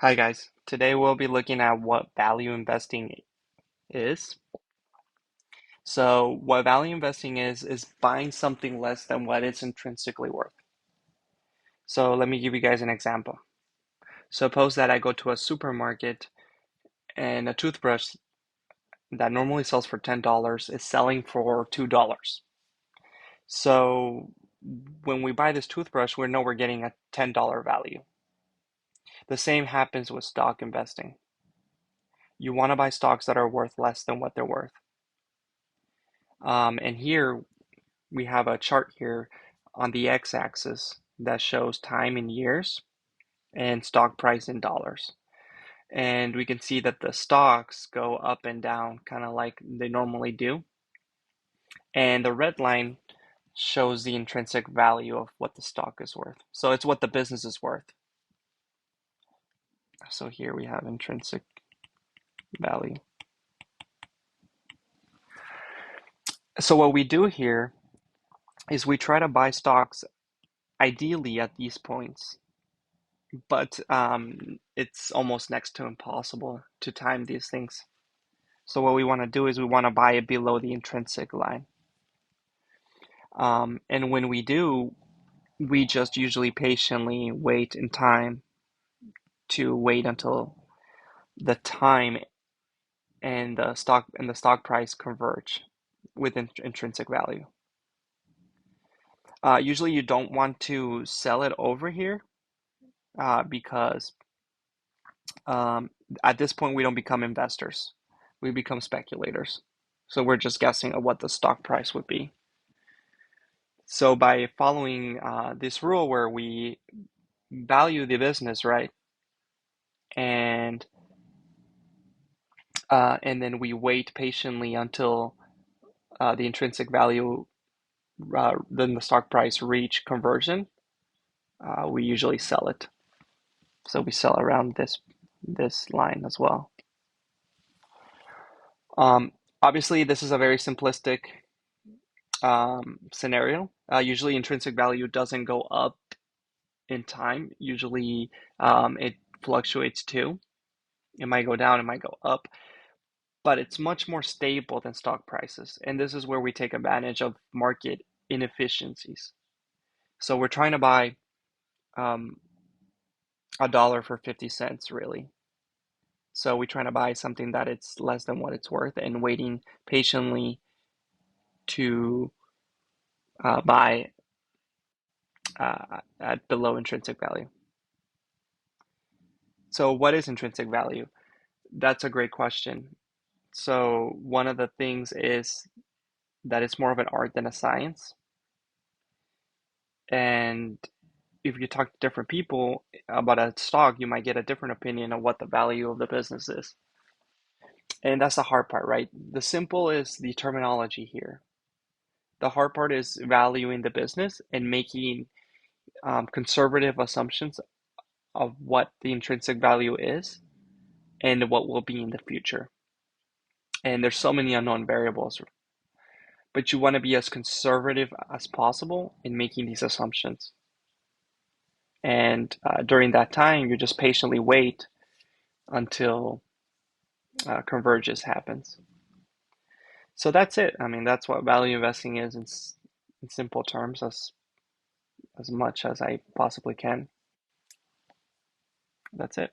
Hi guys, today we'll be looking at what value investing is. So, what value investing is buying something less than what it's intrinsically worth. So, let me give you guys an example. Suppose that I go to a supermarket and a toothbrush that normally sells for $10 is selling for $2. So, when we buy this toothbrush, we know we're getting a $10 value. The same happens with stock investing. You want to buy stocks that are worth less than what they're worth. And here we have a chart here on the x-axis that shows time in years and stock price in dollars. And we can see that the stocks go up and down kind of like they normally do. And the red line shows the intrinsic value of what the stock is worth. So it's what the business is worth. So here we have intrinsic value. So what we do here is we try to buy stocks ideally at these points, but it's almost next to impossible to time these things. So what we want to do is we want to buy it below the intrinsic line. And when we do, we just usually patiently wait in time to wait until the time and the stock price converge with intrinsic value. Usually you don't want to sell it over here because at this point we don't become investors. We become speculators. So we're just guessing at what the stock price would be. So by following this rule where we value the business, right, and then we wait patiently until the intrinsic value, then the stock price reach conversion, we usually sell it. So we sell around this line as well. Um, Obviously, this is a very simplistic scenario. Usually, intrinsic value doesn't go up in time. Usually, it fluctuates too. It might go down, it might go up, but it's much more stable than stock prices. And this is where we take advantage of market inefficiencies. So we're trying to buy um, a dollar for 50 cents, really. So we're trying to buy something that it's less than what it's worth and waiting patiently to buy at below intrinsic value. So what is intrinsic value? That's a great question. So one of the things is that it's more of an art than a science. And if you talk to different people about a stock, you might get a different opinion of what the value of the business is. And that's the hard part, right? The simple is the terminology here. The hard part is valuing the business and making conservative assumptions of what the intrinsic value is and what will be in the future. And there's so many unknown variables, but you want to be as conservative as possible in making these assumptions. And during that time, you just patiently wait until convergence happens. So that's it. I mean, that's what value investing is in simple terms, as much as I possibly can. That's it.